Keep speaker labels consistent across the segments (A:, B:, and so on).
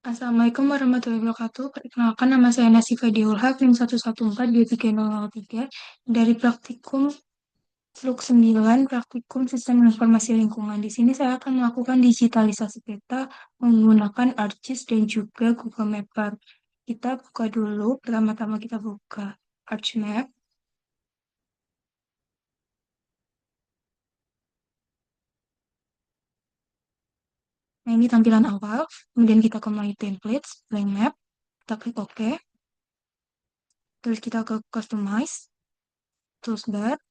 A: Assalamualaikum warahmatullahi wabarakatuh. Perkenalkan nama saya Nasifa Deulha, NIM 11423 dari praktikum Fluk 9, praktikum Sistem Informasi Lingkungan. Di sini saya akan melakukan digitalisasi peta menggunakan ArcGIS dan juga Google Mapper. Kita buka dulu, pertama-tama kita buka ArcMap. Nah, ini tampilan awal. Kemudian kita ke My Templates, Blank Map. Kita klik OK. Terus kita ke Customize, Toolbar,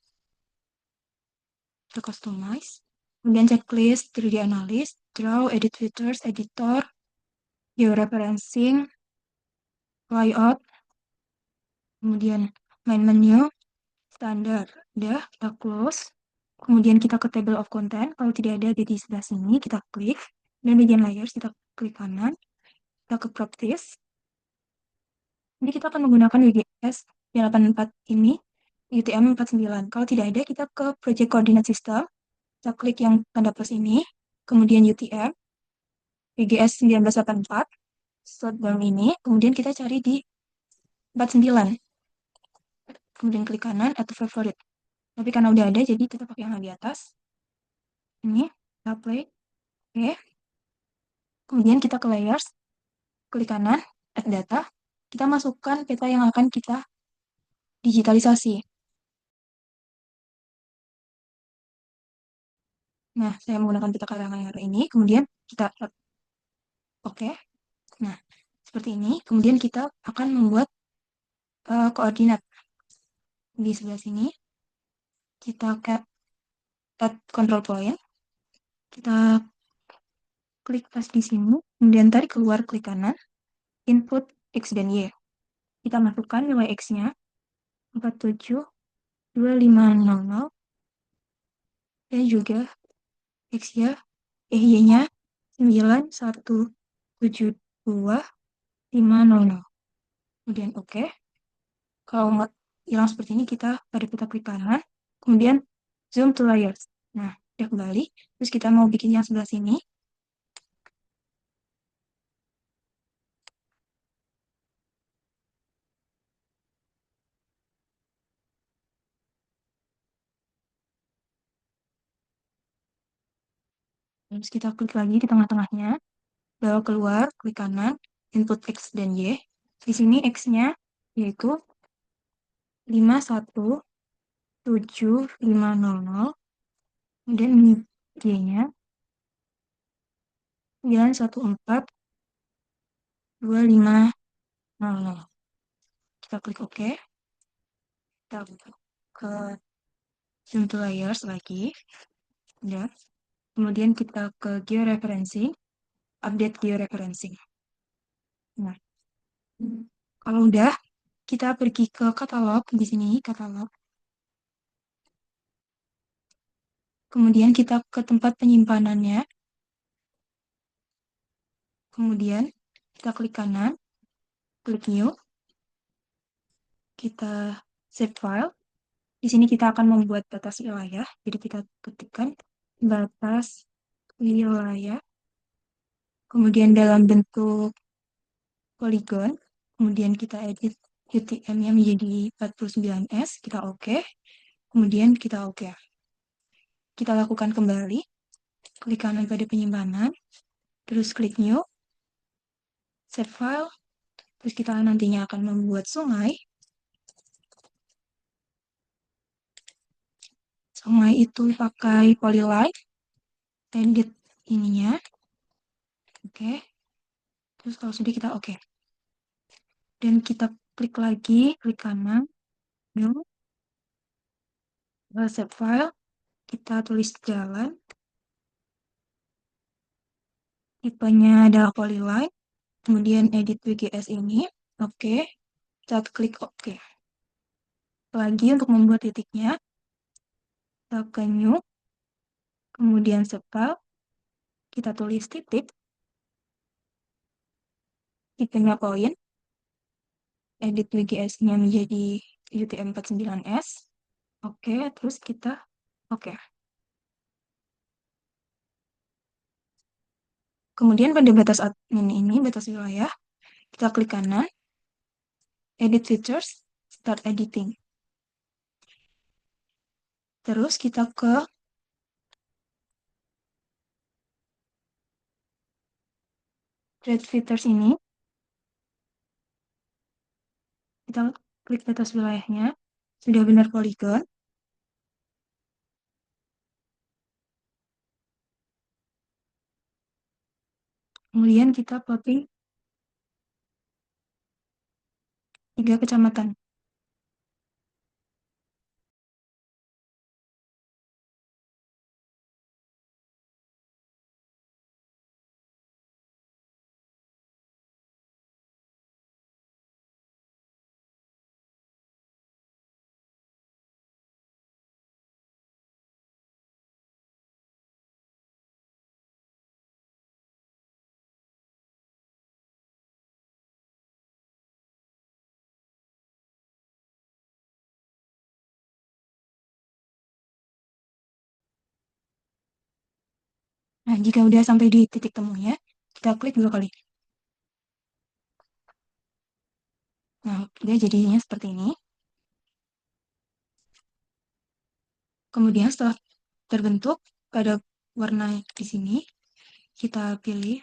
A: kita Customize. Kemudian checklist, 3D Analyst, Draw, Edit Features, Editor, Georeferencing, Layout, kemudian Main Menu, Standar. Udah, kita close. Kemudian kita ke Table of Content. Kalau tidak ada di sebelah sini, kita klik. Dan bagian Layers, kita klik kanan. Kita ke Properties. Jadi kita akan menggunakan WGS 84 ini, UTM 49. Kalau tidak ada, kita ke Project Coordinate System. Kita klik yang tanda plus ini. Kemudian UTM, WGS 1984. Slot down ini, kemudian kita cari di 49. Kemudian klik kanan, add to favorite. Tapi karena udah ada, jadi kita pakai yang di atas. Ini, kita play. Oke. Kemudian kita ke layers, klik kanan, add data. Kita masukkan peta yang akan kita digitalisasi. Nah, saya menggunakan peta Karanganyar ini. Kemudian kita add. Oke. Nah, seperti ini. Kemudian kita akan membuat koordinat. Di sebelah sini, kita add control point. Kita klik pas di sini, kemudian tarik keluar, klik kanan, input X dan Y. Kita masukkan nilai X-nya 472500 dan juga X-nya, Y-nya 9172500. Kemudian oke. Kalau nggak hilang seperti ini, kita klik kanan, kemudian zoom to layers. Nah, udah kembali. Terus kita mau bikin yang sebelah sini. Terus kita klik lagi di tengah-tengahnya, bawa keluar, klik kanan, input X dan Y. Di sini X-nya yaitu 5172500, kemudian Y-nya 9142500. Kita klik OK. Kita ke zoom to layers lagi. Ya. Kemudian kita ke georeferencing, update georeferencing. Nah, kalau udah, kita pergi ke katalog. Di sini katalog. Kemudian kita ke tempat penyimpanannya. Kemudian kita klik kanan, klik new. Kita save file. Di sini kita akan membuat batas wilayah. Jadi kita ketikkan batas wilayah. Kemudian dalam bentuk polygon. Kemudian kita edit UTM-nya menjadi 49S. Kita OK. Kemudian kita OK. Kita lakukan kembali. Klik kanan pada penyimpanan. Terus klik new. Save file. Terus kita nantinya akan membuat sungai. Sungai itu pakai polyline. Edit ininya. Oke. Terus kalau sudah kita oke. Dan kita klik lagi, klik kanan, new, save file, kita tulis jalan, tipenya adalah polyline, kemudian edit WGS ini, oke, kita klik oke. Lagi untuk membuat titiknya, kita ke new, kemudian save file, kita tulis titik, tipenya point, edit WGS-nya menjadi UTM-49S, oke, terus kita oke. Kemudian pada batas admin ini, batas wilayah, kita klik kanan, Edit Features, Start Editing. Terus kita ke Create Features ini, kita klik batas wilayahnya, sudah benar poligon. Kemudian kita plotting 3 kecamatan. Nah, jika udah sampai di titik temunya, kita klik 2 kali. Nah, dia jadinya seperti ini. Kemudian setelah terbentuk pada warna di sini, kita pilih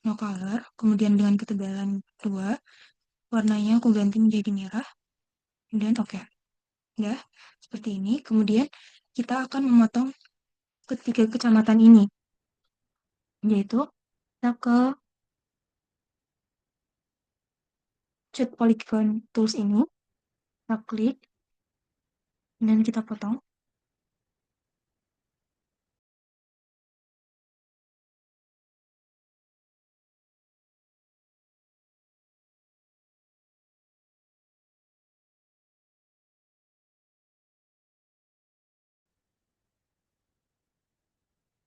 A: no color, kemudian dengan ketebalan 2, warnanya aku ganti menjadi merah, kemudian oke. Udah, seperti ini. Kemudian kita akan memotong ketiga kecamatan ini, yaitu kita ke Shoot Polygon Tools ini, kita klik, dan kita potong.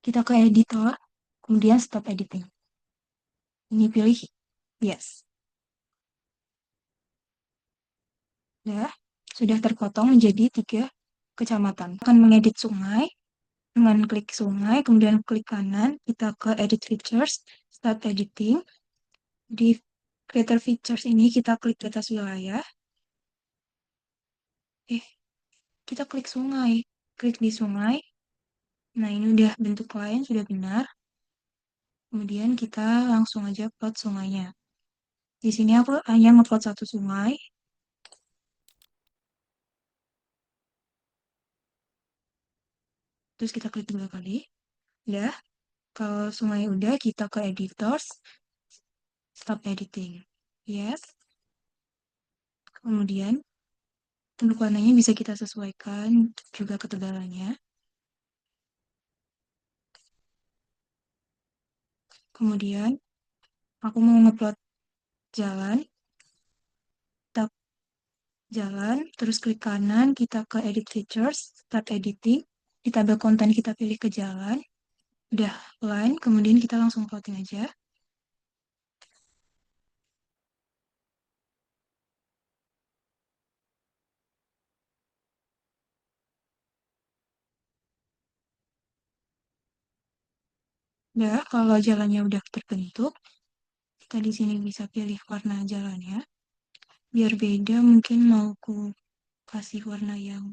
A: Kita ke editor, kemudian stop editing. Ini pilih yes. Ya, sudah terpotong menjadi 3 kecamatan. Akan mengedit sungai, dengan klik sungai, kemudian klik kanan, kita ke edit features, start editing. Di creator features ini kita klik batas wilayah. Kita klik sungai. Klik di sungai. Nah, ini udah bentuk lain, sudah benar. Kemudian kita langsung aja plot sungainya. Di sini aku hanya ngeplot satu sungai. Terus kita klik 2 kali. Udah. Kalau sungai udah, kita ke editors. Stop editing. Yes. Kemudian, bentuk warnanya bisa kita sesuaikan, juga ketebalannya. Kemudian, aku mau ngeplot jalan. Kita jalan, terus klik kanan, kita ke edit features, start editing. Di tabel konten kita pilih ke jalan. Udah line, kemudian kita langsung plotting aja. Udah, kalau jalannya udah terbentuk, kita di sini bisa pilih warna jalannya. Biar beda, mungkin mau ku kasih warna yang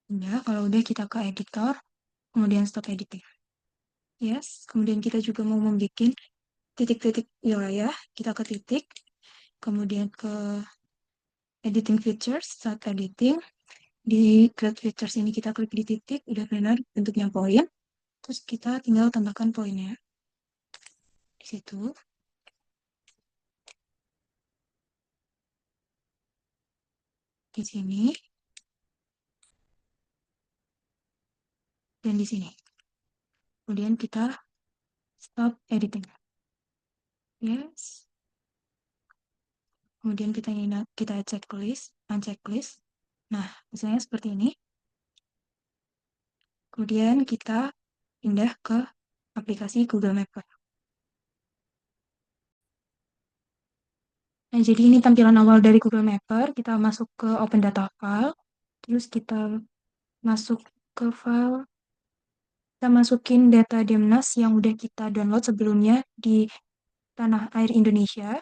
A: udah. Kalau udah, kita ke editor, kemudian stop editing. Yes, kemudian kita juga mau membuat titik-titik wilayah, kita ke titik, kemudian ke editing features, start editing. Di create features ini kita klik di titik, udah benar bentuknya poin. Terus kita tinggal tambahkan poinnya di situ. Di sini, dan di sini. Kemudian kita stop editing. Yes. Kemudian kita checklist, unchecklist. Nah, misalnya seperti ini. Kemudian kita pindah ke aplikasi Google Mapper. Nah, jadi ini tampilan awal dari Google Mapper. Kita masuk ke Open Data File. Terus kita masuk ke file kita masukin data Demnas yang udah kita download sebelumnya di Tanah Air Indonesia.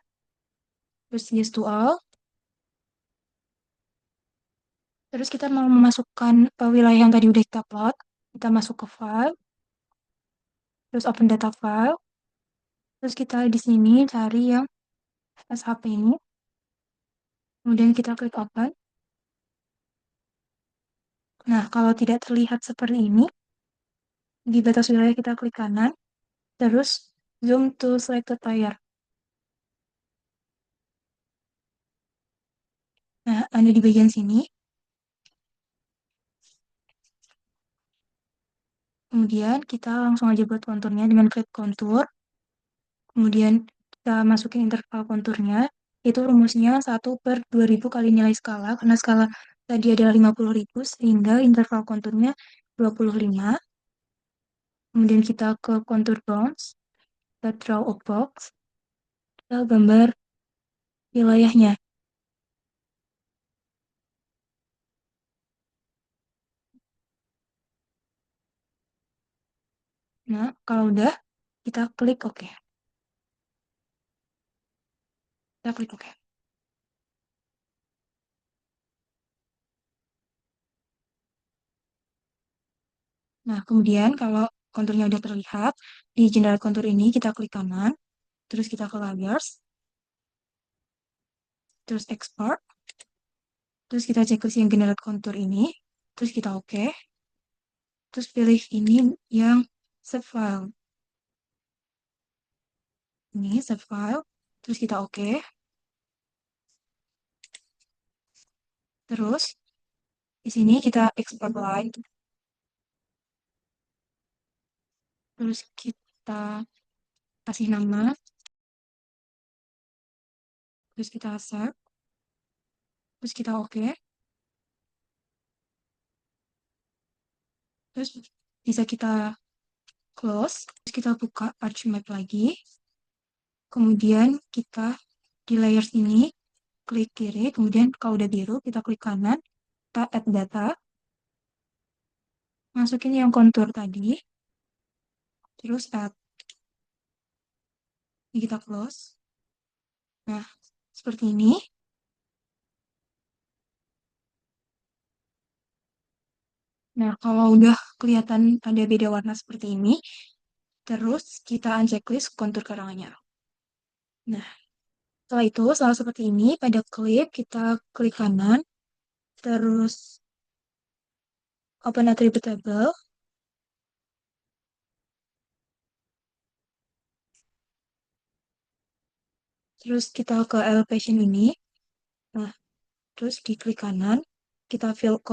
A: Terus yes to all. Terus kita mau memasukkan wilayah yang tadi udah kita plot. Kita masuk ke file, terus open data file. Terus kita di sini cari yang SHP ini. Kemudian kita klik open. Nah, kalau tidak terlihat seperti ini, di batas wilayah kita klik kanan, terus zoom to selected layer. Nah, ada di bagian sini. Kemudian kita langsung aja buat konturnya dengan klik kontur. Kemudian kita masukin interval konturnya. Itu rumusnya 1/2000 kali nilai skala. Karena skala tadi adalah 50.000, sehingga interval konturnya 25. Kemudian kita ke kontur bounds. Kita draw a box. Kita gambar wilayahnya. Nah, kalau udah, kita klik OK. Kita klik OK. Nah, kemudian kalau konturnya udah terlihat, di generate kontur ini kita klik kanan, terus kita ke layers, terus export, terus kita checklist yang generate kontur ini, terus kita OK, terus pilih ini yang save file. Ini save file, terus kita OK, terus di sini kita export line, terus kita kasih nama, terus kita save, terus kita OK, terus bisa kita close, terus kita buka ArchMap lagi, kemudian kita di layers ini klik kiri, kemudian kalau udah biru kita klik kanan, kita add data, masukin yang kontur tadi, terus add, ini kita close. Nah, seperti ini. Nah, kalau udah kelihatan ada beda warna seperti ini, terus kita unchecklist kontur karangannya. Nah, setelah itu, setelah seperti ini, pada klip kita klik kanan, terus open attribute table, terus kita ke elevation ini, nah, terus di klik kanan, kita fill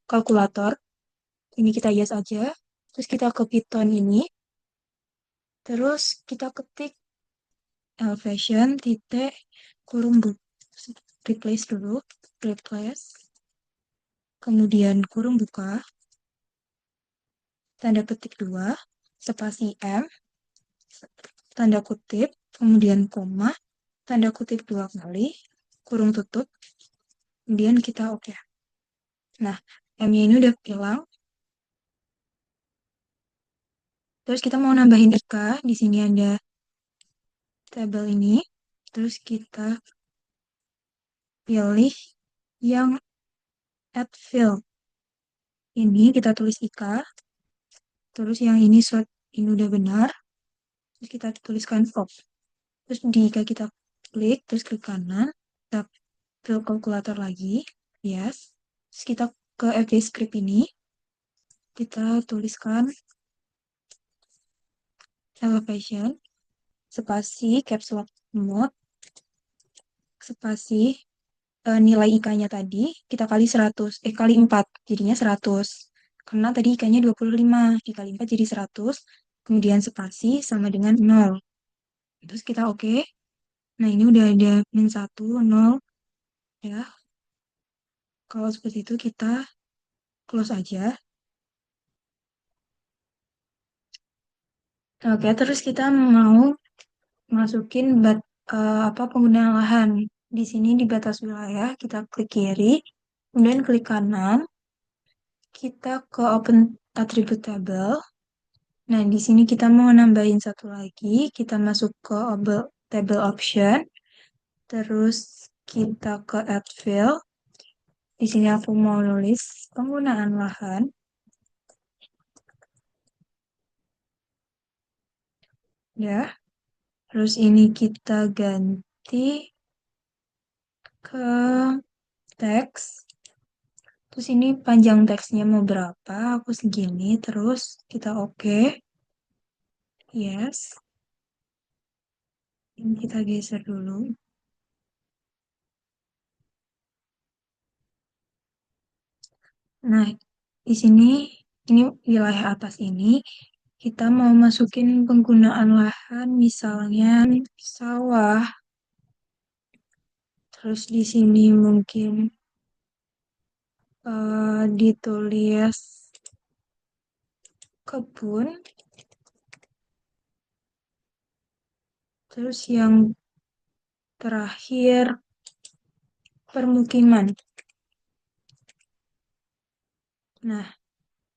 A: kalkulator, ini kita yes aja, terus kita ke Python ini, terus kita ketik elevation titik kurung replace dulu, replace, kemudian kurung buka, tanda ketik 2, spasi M, tanda kutip, kemudian koma, tanda kutip 2 kali, kurung tutup, kemudian kita oke. Nah, M-nya ini udah hilang. Terus kita mau nambahin IKA, di sini ada tabel ini, terus kita pilih yang add field. Ini kita tulis IKA, terus yang ini short, ini udah benar, terus kita tuliskan FOB. Terus di IKA kita klik, terus klik kanan, kita fill kalkulator lagi, yes. Terus kita ke FD script ini, kita tuliskan elevation, spasi, caps lock mode, spasi, nilai IK-nya tadi kita kali 100, kali 4, jadinya 100. Karena tadi IK-nya 25, dikali 4 jadi 100, kemudian spasi sama dengan 0. Terus kita oke. Nah, ini udah ada min 1, 0, ya. Kalau seperti itu kita close aja. Oke, terus kita mau masukin apa penggunaan lahan. Di sini di batas wilayah, kita klik kiri, kemudian klik kanan, kita ke open attribute table, Nah, di sini kita mau nambahin satu lagi. Kita masuk ke table option. Terus kita ke add field. Di sini aku mau nulis penggunaan lahan. Ya, terus ini kita ganti ke teks. Terus ini panjang teksnya mau berapa? Aku segini. Terus kita oke. Yes. Ini kita geser dulu. Nah, di sini, ini wilayah atas ini, kita mau masukin penggunaan lahan, misalnya sawah. Terus di sini mungkin ditulis kebun. Terus yang terakhir permukiman. Nah,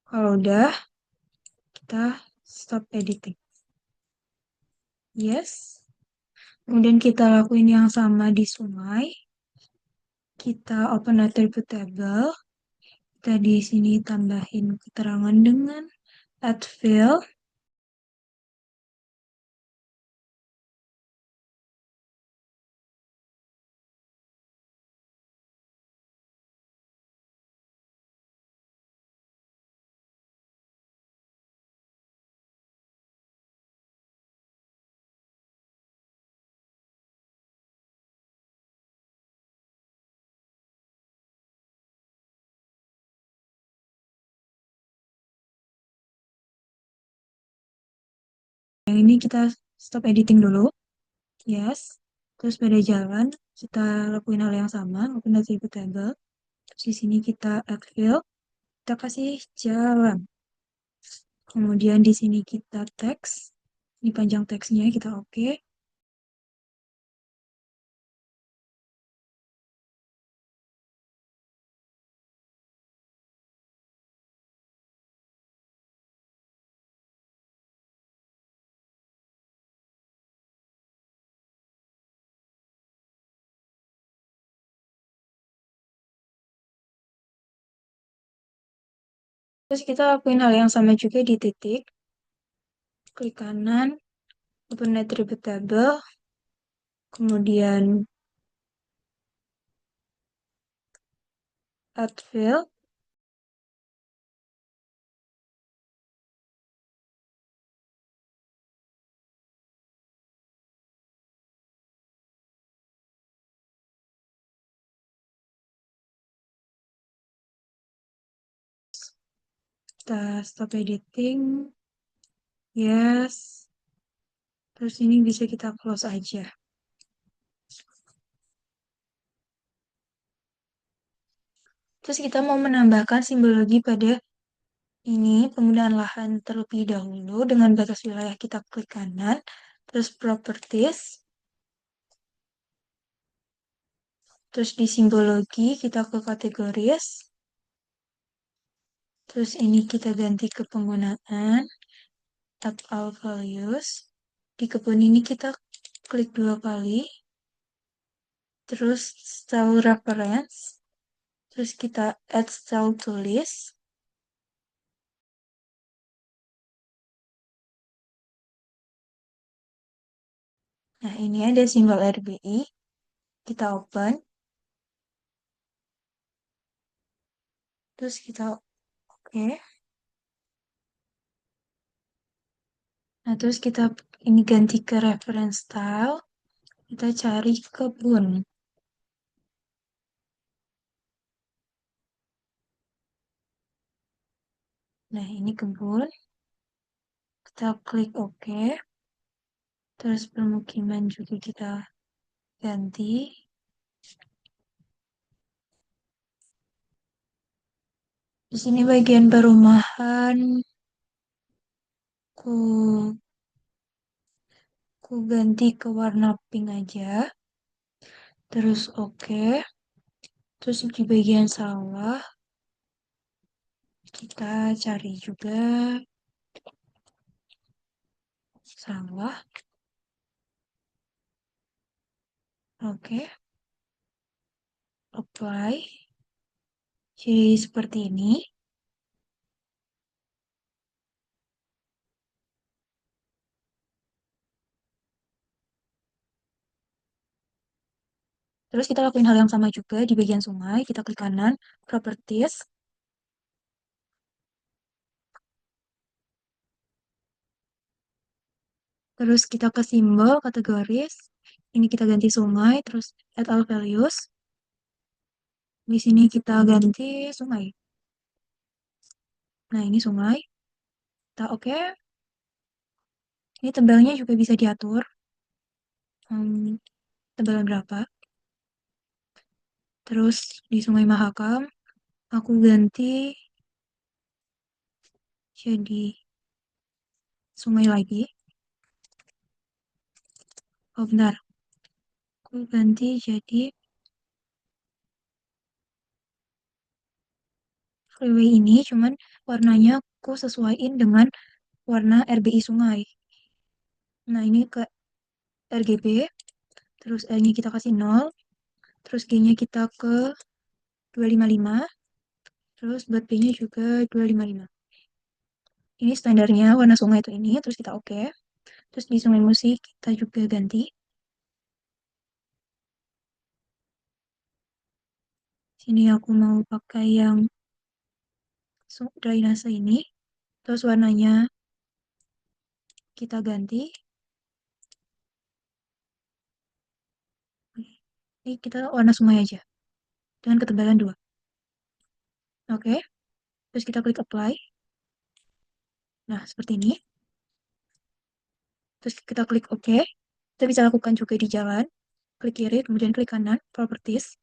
A: kalau udah, kita stop editing. Yes. Kemudian kita lakuin yang sama di sungai. Kita open attribute table. Kita di sini tambahin keterangan dengan add field. Yang ini kita stop editing dulu. Yes. Terus pada jalan, kita lakuin hal yang sama, open attribute table. Terus di sini kita add field. Kita kasih jalan. Kemudian di sini kita teks. Ini panjang teksnya, kita oke. Terus kita lakuin hal yang sama juga di titik. Klik kanan, open attribute table. Kemudian add field. Kita stop editing. Yes. Terus ini bisa kita close aja. Terus kita mau menambahkan simbologi pada ini penggunaan lahan terlebih dahulu dengan batas wilayah kita klik kanan. Terus properties. Terus di simbologi kita ke kategoris. Terus ini kita ganti ke penggunaan add all values. Di kebun ini kita klik 2 kali. Terus style reference. Terus kita add style to list. Nah, ini ada simbol RBI. Kita open. Terus kita oke. Nah, terus kita ini ganti ke reference style. Kita cari kebun. Nah, ini kebun. Kita klik OK. Terus permukiman juga kita ganti. Di sini bagian perumahan ku ku ganti ke warna pink aja. Terus oke. Terus di bagian sawah kita cari juga Sawah. Oke, apply. Jadi seperti ini. Terus kita lakuin hal yang sama juga di bagian sungai. Kita klik kanan, properties. Terus kita ke simbol, kategoris. Ini kita ganti sungai, terus add all values. Di sini kita ganti sungai. Nah, ini sungai. Kita oke. Ini tebalnya juga bisa diatur. Hmm, tebalan berapa. Terus di Sungai Mahakam, aku ganti jadi sungai lagi. Oh, benar. Aku ganti jadi freeway ini, cuman warnanya aku sesuaiin dengan warna RBI sungai. Nah, ini ke RGB, terus L-nya kita kasih 0, terus G-nya kita ke 255, terus buat B-nya juga 255. Ini standarnya warna sungai itu ini, terus kita oke. Terus di sungai musik kita juga ganti. Sini aku mau pakai yang drainase ini. Terus warnanya kita ganti. Ini kita warna sungai aja. Dengan ketebalan 2. Oke. Terus kita klik apply. Nah, seperti ini. Terus kita klik OK. Kita bisa lakukan juga di jalan. Klik kiri, kemudian klik kanan, properties.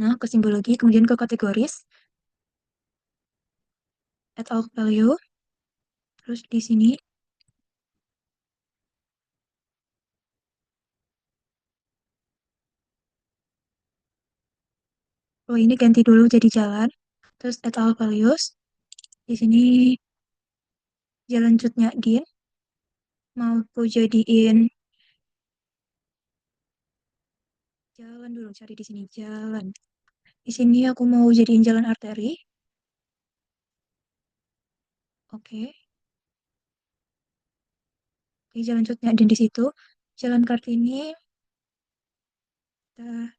A: Nah, ke simbologi, kemudian ke kategoris. Add all value. Terus di sini, oh ini ganti dulu jadi jalan. Terus add all values. Di sini jalan Cutnya Din. Mau aku jadiin jalan dulu, cari di sini jalan. Di sini aku mau jadiin jalan arteri. Oke. Di jalan Cutnya Din di situ. Jalan Kartini, kita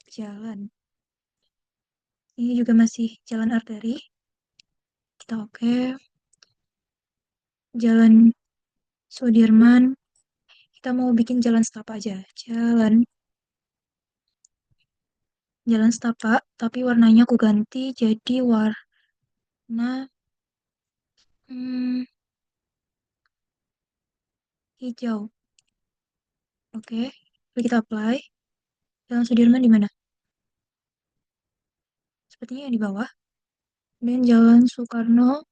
A: jalan. Ini juga masih jalan arteri. Kita oke. Jalan Sudirman. Kita mau bikin jalan setapak aja. Jalan setapak, tapi warnanya aku ganti jadi warna hmm, hijau. Oke, lalu kita apply. Jalan Sudirman di mana? Sepertinya yang di bawah. Dan Jalan Soekarno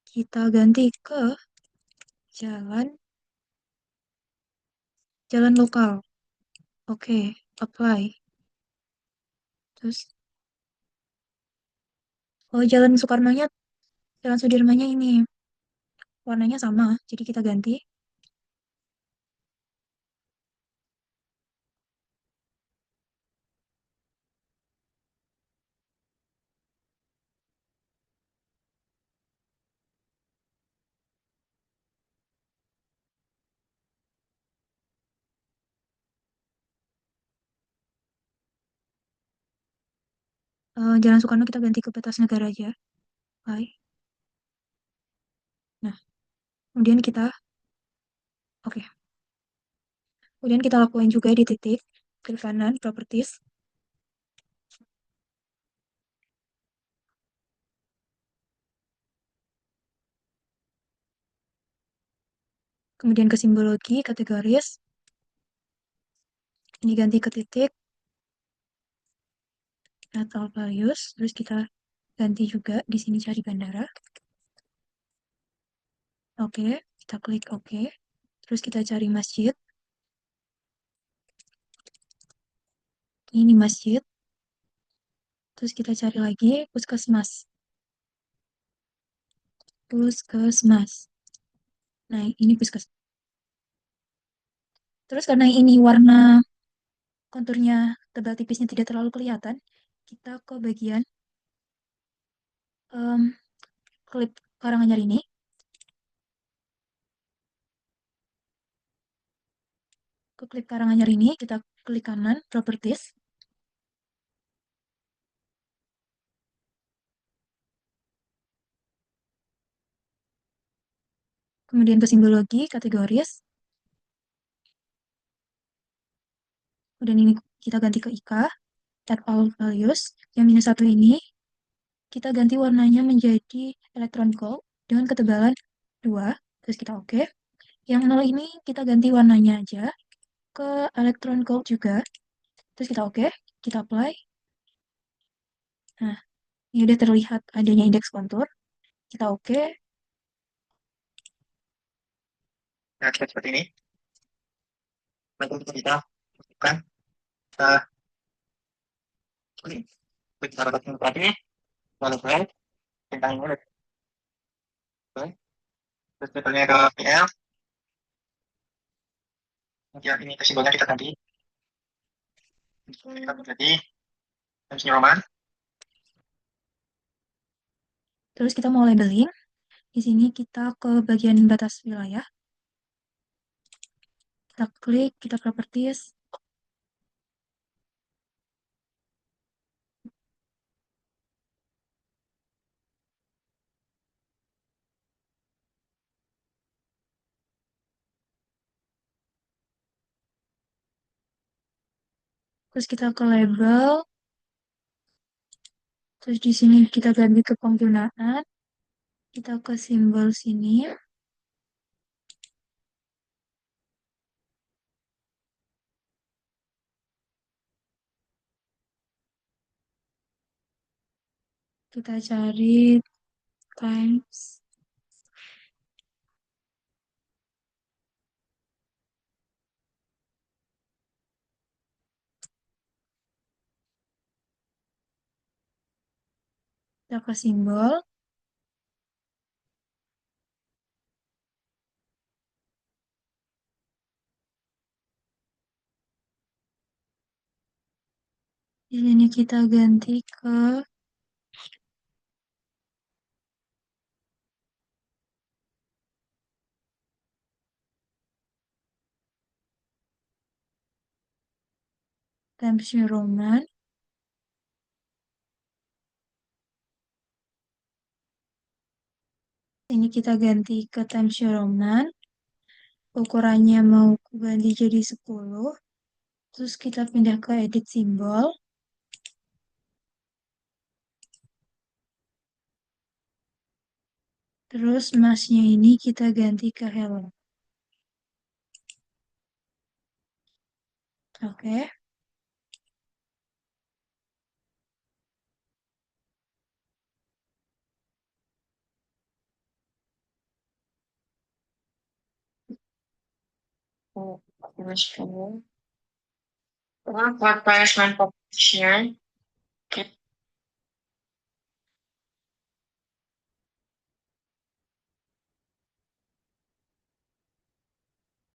A: kita ganti ke jalan jalan lokal. Oke, apply. Terus, oh Jalan Soekarnonya, Jalan Sudirmannya ini warnanya sama, jadi kita ganti. Jalan Soekarno kita ganti ke Petas Negara aja. Apply. Nah, kemudian kita, oke. Kemudian kita lakuin juga di titik, klik kanan, properties. Kemudian ke simbologi, kategoris. Ini ganti ke titik, natal values. Terus kita ganti juga di sini cari bandara. Oke, kita klik oke. Terus kita cari masjid. Ini masjid. Terus kita cari lagi puskesmas. Puskesmas. Nah, ini puskesmas. Terus karena ini warna konturnya tebal tipisnya tidak terlalu kelihatan, kita ke bagian em, klip Karanganyar ini. Ke klip Karanganyar ini, kita klik kanan, Properties. Kemudian ke simbologi, kategoris. Kemudian ini kita ganti ke IK, add all values. Yang minus satu ini, kita ganti warnanya menjadi electron gold dengan ketebalan 2. Terus kita oke. Yang nol ini kita ganti warnanya aja ke electron gold juga. Terus kita oke. Kita apply. Nah, ini udah terlihat adanya indeks kontur. Kita oke.
B: Nah, kita seperti ini. Lalu kita bukan kita klik cara ini lalu klik tentang ini. Terus metodenya ke PL. Kemudian ini ke simbolnya kita ganti. Kita ganti Times New Roman.
A: Terus kita mau labeling. Di sini kita ke bagian batas wilayah. Kita klik, kita properties. Terus kita ke label. Terus di sini kita ganti ke penggunaan. Kita ke simbol sini. Kita cari times. Kita ke simbol. Di sini kita ganti ke Times New Roman. Ini kita ganti ke Times New Roman. Ukurannya mau ganti jadi 10. Terus kita pindah ke edit simbol. Terus masnya ini kita ganti ke hello. Oke.
B: Oh, terus kamu. Replacement position.